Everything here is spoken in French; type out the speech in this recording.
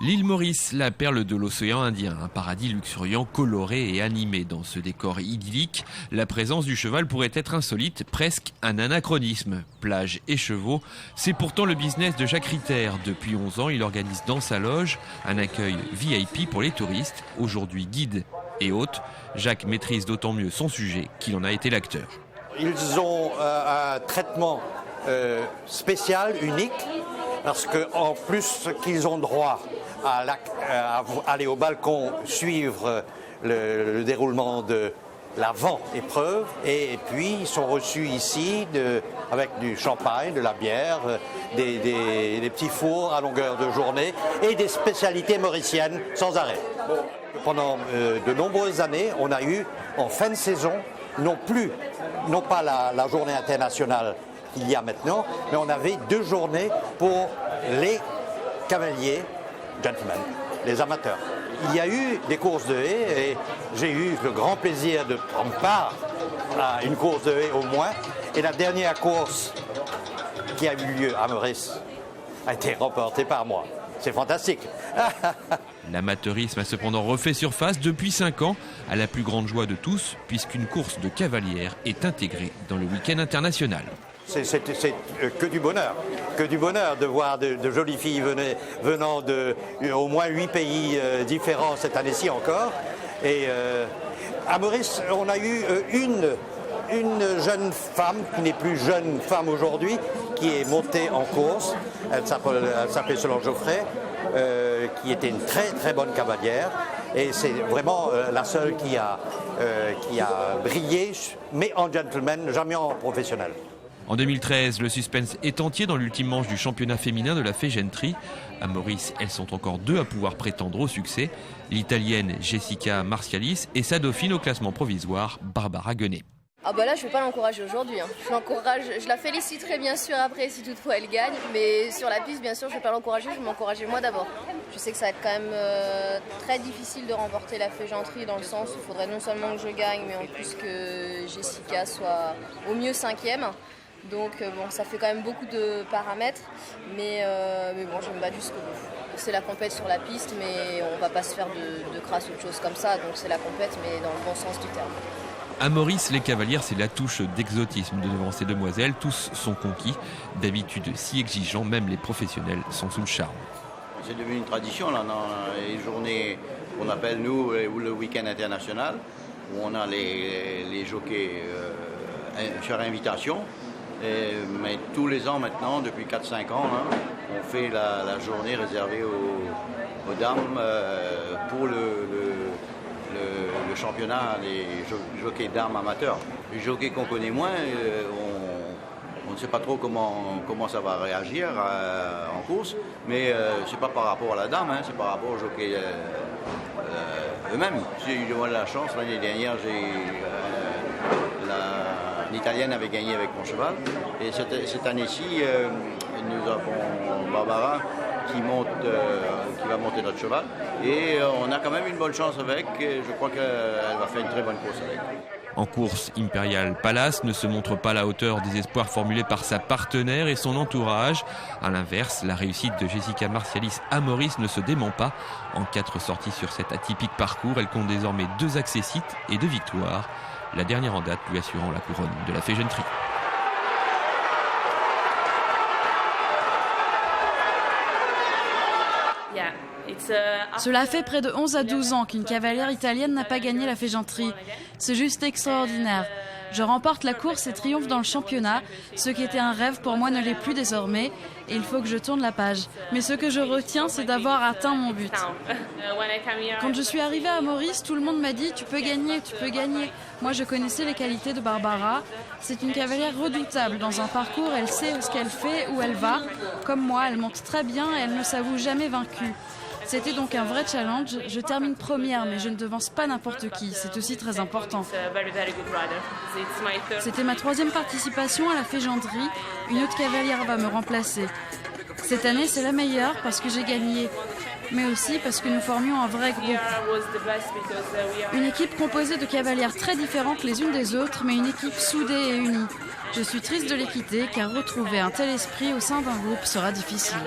L'île Maurice, la perle de l'océan Indien, un paradis luxuriant, coloré et animé. Dans ce décor idyllique, la présence du cheval pourrait être insolite, presque un anachronisme. Plage et chevaux, c'est pourtant le business de Jacques Ritter. Depuis 11 ans, il organise dans sa loge un accueil VIP pour les touristes, aujourd'hui guide et hôte. Jacques maîtrise d'autant mieux son sujet qu'il en a été l'acteur. Ils ont un traitement spécial, unique, parce qu'en plus qu'ils ont droit à aller au balcon, suivre le déroulement de l'avant-épreuve, et puis ils sont reçus ici avec du champagne, de la bière, des petits fours à longueur de journée et des spécialités mauriciennes sans arrêt. Pendant de nombreuses années, on a eu en fin de saison, non pas la journée internationale qu'il y a maintenant, mais on avait 2 journées pour les cavaliers, gentlemen, les amateurs. Il y a eu des courses de haies et j'ai eu le grand plaisir de prendre part à une course de haies au moins. Et la dernière course qui a eu lieu à Maurice a été remportée par moi. C'est fantastique. L'amateurisme a cependant refait surface depuis 5 ans, à la plus grande joie de tous, puisqu'une course de cavalière est intégrée dans le week-end international. C'est que du bonheur de voir de jolies filles venant de au moins 8 pays différents cette année-ci encore. Et à Maurice, on a eu une jeune femme, qui n'est plus jeune femme aujourd'hui, qui est montée en course. Elle s'appelait Solange Geoffrey, qui était une très très bonne cavalière. Et c'est vraiment la seule qui a brillé, mais en gentleman, jamais en professionnel. En 2013, le suspense est entier dans l'ultime manche du championnat féminin de la fégenterie. À Maurice, elles sont encore 2 à pouvoir prétendre au succès. L'Italienne Jessica Marcialis et sa dauphine au classement provisoire, Barbara Guenet. Ah bah là, je ne vais pas l'encourager aujourd'hui. Je la féliciterai bien sûr après si toutefois elle gagne. Mais sur la piste, bien sûr, je ne vais pas l'encourager, je vais m'encourager moi d'abord. Je sais que ça va être quand même très difficile de remporter la fégenterie dans le sens où il faudrait non seulement que je gagne, mais en plus que Jessica soit au mieux 5e. Donc bon, ça fait quand même beaucoup de paramètres, mais bon, je vais me battre jusqu'au bout. C'est la compète sur la piste, mais on ne va pas se faire de crasse ou de choses comme ça, donc c'est la compète, mais dans le bon sens du terme. À Maurice, les cavalières, c'est la touche d'exotisme devant ces demoiselles. Tous sont conquis, d'habitude si exigeants, même les professionnels sont sous le charme. C'est devenu une tradition là, dans les journées qu'on appelle nous le week-end international, où on a les jockeys sur invitation. Mais tous les ans maintenant, depuis 4-5 ans, hein, on fait la journée réservée aux dames pour le championnat des jockeys dames amateurs. Les jockeys qu'on connaît moins, on ne sait pas trop comment ça va réagir en course, mais c'est pas par rapport à la dame, hein, c'est par rapport aux jockeys eux-mêmes. J'ai eu la chance, l'année dernière, l'Italienne avait gagné avec mon cheval. Et cette année-ci, nous avons Barbara qui va monter notre cheval. Et on a quand même une bonne chance avec. Et je crois qu'elle va faire une très bonne course avec. En course, Imperial Palace ne se montre pas à la hauteur des espoirs formulés par sa partenaire et son entourage. A l'inverse, la réussite de Jessica Marcialis à Maurice ne se dément pas. En 4 sorties sur cet atypique parcours, elle compte désormais 2 accessites et 2 victoires. La dernière en date lui assurant la couronne de la fégenterie. Cela fait près de 11 à 12 ans qu'une cavalière italienne n'a pas gagné la fégenterie. C'est juste extraordinaire. Je remporte la course et triomphe dans le championnat. Ce qui était un rêve pour moi ne l'est plus désormais et il faut que je tourne la page. Mais ce que je retiens, c'est d'avoir atteint mon but. Quand je suis arrivée à Maurice, tout le monde m'a dit « tu peux gagner, tu peux gagner ». Moi, je connaissais les qualités de Barbara. C'est une cavalière redoutable. Dans un parcours, elle sait ce qu'elle fait, où elle va. Comme moi, elle monte très bien et elle ne s'avoue jamais vaincue. C'était donc un vrai challenge. Je termine première, mais je ne devance pas n'importe qui. C'est aussi très important. C'était ma 3e participation à la fégenterie. Une autre cavalière va me remplacer. Cette année, c'est la meilleure parce que j'ai gagné, mais aussi parce que nous formions un vrai groupe. Une équipe composée de cavalières très différentes les unes des autres, mais une équipe soudée et unie. Je suis triste de les quitter, car retrouver un tel esprit au sein d'un groupe sera difficile.